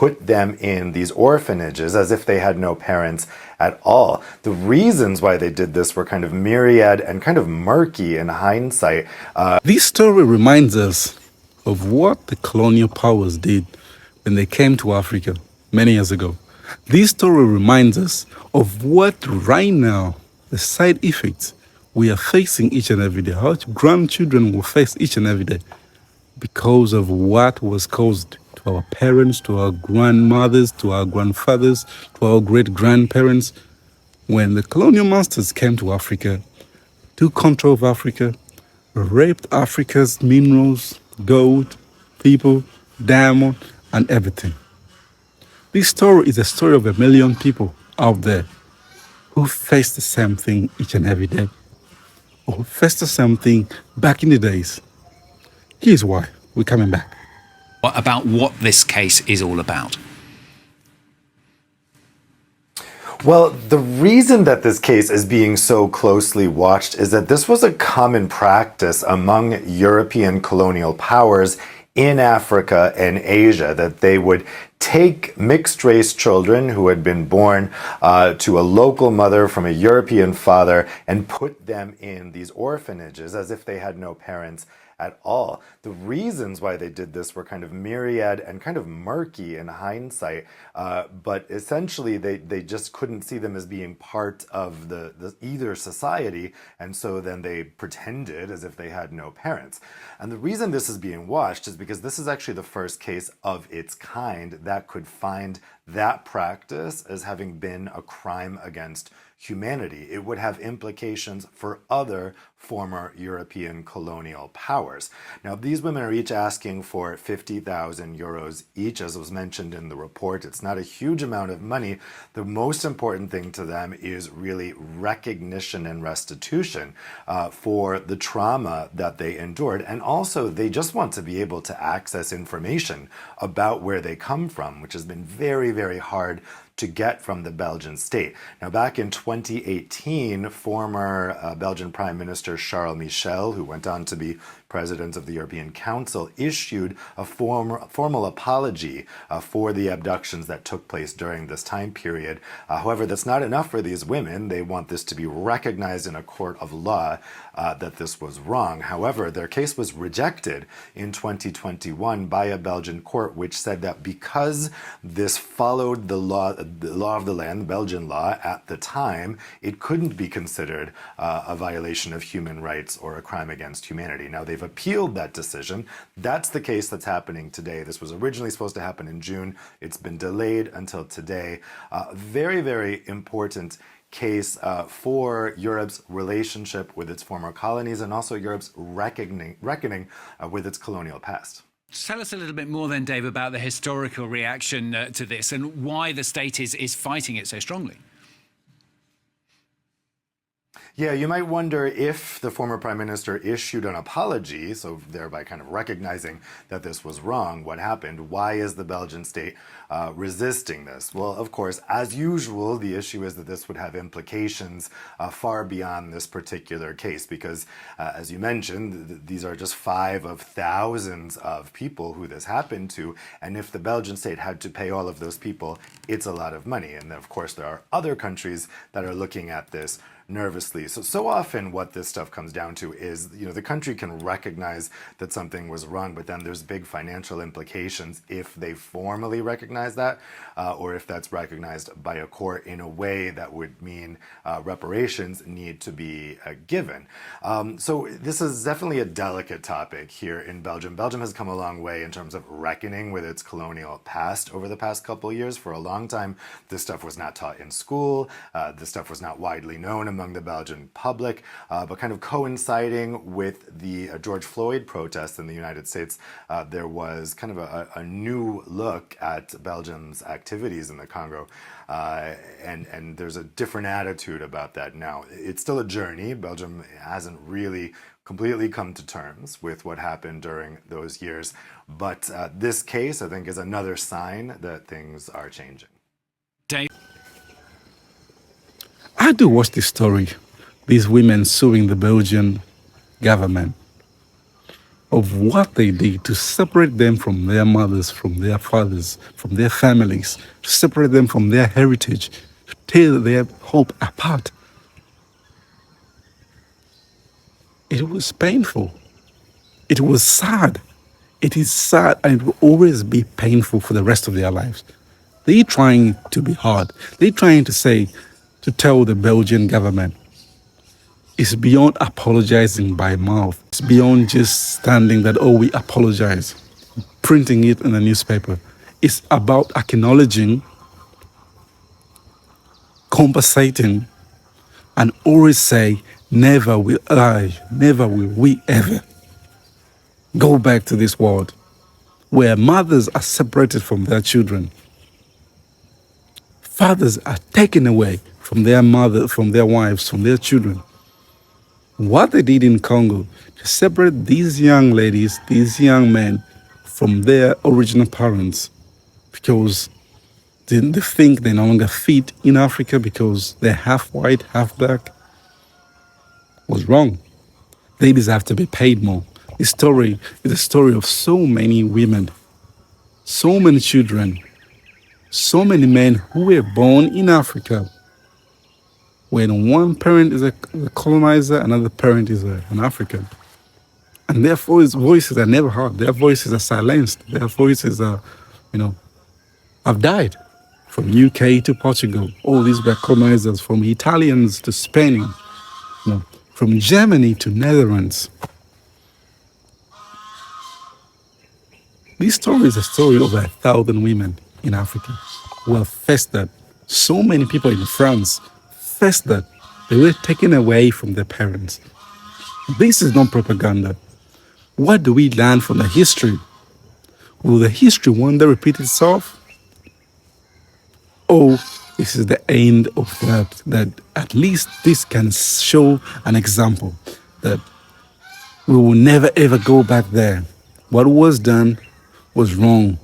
put them in these orphanages as if they had no parents at all. The reasons why they did this were kind of myriad and kind of murky in hindsight. This story reminds us of what the colonial powers did when they came to Africa many years ago. This story reminds us of what right now, the side effects we are facing each and every day, how grandchildren will face each and every day because of what was caused to our parents, to our grandmothers, to our grandfathers, to our great-grandparents. When the colonial masters came to Africa, took control of Africa, raped Africa's minerals, gold, people, diamond, and everything. This story is a story of a million people out there who face the same thing each and every day, or who faced the same thing back in the days. Here's why we're coming back. About what this case is all about. Well, the reason that this case is being so closely watched is that this was a common practice among European colonial powers in Africa and Asia, that they would take mixed-race children who had been born to a local mother from a European father and put them in these orphanages as if they had no parents at all. The reasons why they did this were kind of myriad and kind of murky in hindsight, but essentially they just couldn't see them as being part of the either society, and so then they pretended as if they had no parents. And the reason this is being watched is because this is actually the first case of its kind that could find that practice as having been a crime against humanity. It would have implications for other former European colonial powers. Now, these women are each asking for 50,000 euros each, as was mentioned in the report. It's not a huge amount of money. The most important thing to them is really recognition and restitution for the trauma that they endured. And also, they just want to be able to access information about where they come from, which has been very, very hard to get from the Belgian state. Now, back in 2018, former Belgian Prime Minister Charles Michel, who went on to be President of the European Council, issued a formal apology for the abductions that took place during this time period. However, that's not enough for these women. They want this to be recognized in a court of law that this was wrong. However, their case was rejected in 2021 by a Belgian court, which said that because this followed the law of the land, the Belgian law at the time, it couldn't be considered a violation of human rights or a crime against humanity. Now, they've appealed that decision. That's the case that's happening today. This was originally supposed to happen in June. It's been delayed until today. Very, very important case for Europe's relationship with its former colonies and also Europe's reckoning with its colonial past. Tell us a little bit more then, Dave, about the historical reaction to this and why the state is fighting it so strongly. Yeah, you might wonder if the former prime minister issued an apology, so thereby kind of recognizing that this was wrong, what happened? Why is the Belgian state resisting this? Well, of course, as usual, the issue is that this would have implications far beyond this particular case, because as you mentioned, these are just 5 of thousands of people who this happened to, and if the Belgian state had to pay all of those people, it's a lot of money. And then, of course, there are other countries that are looking at this nervously. So often what this stuff comes down to is, the country can recognize that something was wrong, but then there's big financial implications if they formally recognize that, or if that's recognized by a court in a way that would mean reparations need to be given. So this is definitely a delicate topic here in Belgium. Belgium has come a long way in terms of reckoning with its colonial past over the past couple of years. For a long time, this stuff was not taught in school. This stuff was not widely known among the Belgian public, but kind of coinciding with the George Floyd protests in the United States, there was kind of a new look at Belgium's activities in the Congo, and there's a different attitude about that now. It's still a journey. Belgium hasn't really completely come to terms with what happened during those years, but this case, I think, is another sign that things are changing. Dave? I do watch this story, these women suing the Belgian government. of what they did to separate them from their mothers, from their fathers, from their families, to separate them from their heritage, to tear their hope apart. It was painful. It was sad. It is sad, and it will always be painful for the rest of their lives. They're trying to be hard. They're trying to tell the Belgian government, it's beyond apologizing by mouth. It's beyond just standing that, oh, we apologize, printing it in a newspaper. It's about acknowledging, compensating, and always say, never will I, never will we ever go back to this world where mothers are separated from their children. Fathers are taken away from their mother, from their wives, from their children. What they did in Congo to separate these young ladies, these young men from their original parents, because they think they no longer fit in Africa because they're half white, half black, was wrong. They deserve to be paid more. This story is a story of so many women, so many children, so many men who were born in Africa when one parent is a colonizer, another parent is an African. And their voices are never heard. Their voices are silenced. Their voices are, have died. From UK to Portugal, all these were colonizers, from Italians to Spain, from Germany to Netherlands. This story is a story of 1,000 women in Africa who have faced that. So many people in France faced that. They were taken away from their parents. This is not propaganda. What do we learn from the history? Will the history one day repeat itself? Or this is the end of that at least this can show an example that we will never ever go back there. What was done was wrong.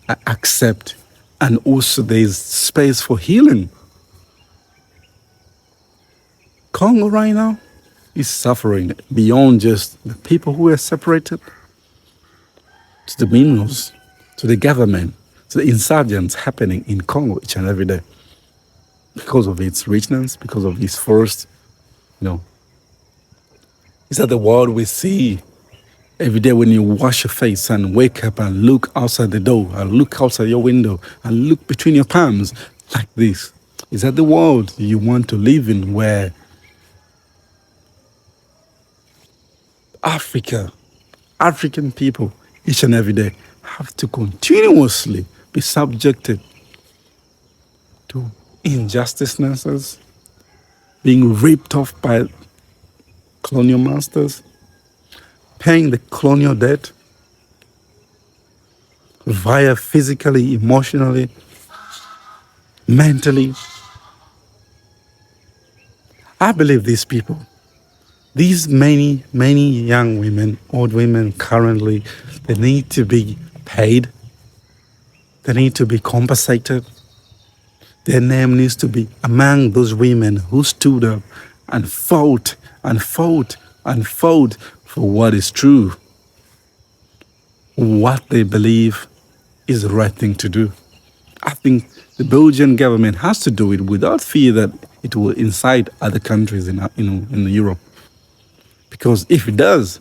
I accept. And also there's space for healing. Congo right now is suffering beyond just the people who are separated, to the minerals, to the government, to the insurgents happening in Congo each and every day. Because of its richness, because of its forest, Is that the world we see every day when you wash your face and wake up and look outside the door and look outside your window and look between your palms like this? Is that the world you want to live in, where African people, each and every day, have to continuously be subjected to injustices, being ripped off by colonial masters, paying the colonial debt via physically, emotionally, mentally? I believe these people, these many, many young women, old women currently, they need to be paid. They need to be compensated. Their name needs to be among those women who stood up and fought and fought and fought for what is true, what they believe is the right thing to do. I think the Belgian government has to do it without fear that it will incite other countries in Europe. Because if it does,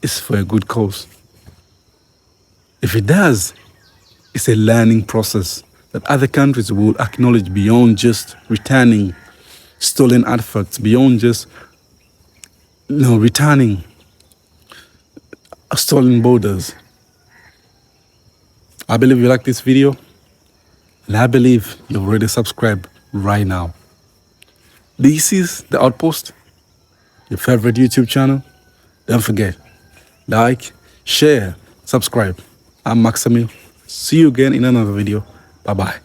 it's for a good cause. If it does, it's a learning process that other countries will acknowledge beyond just returning stolen artifacts, beyond just returning stolen borders. I believe you like this video, and I believe you've already subscribed right now. This is The Outpost, your favorite YouTube channel. Don't forget, like, share, subscribe. I'm Maximil. See you again in another video. Bye-bye.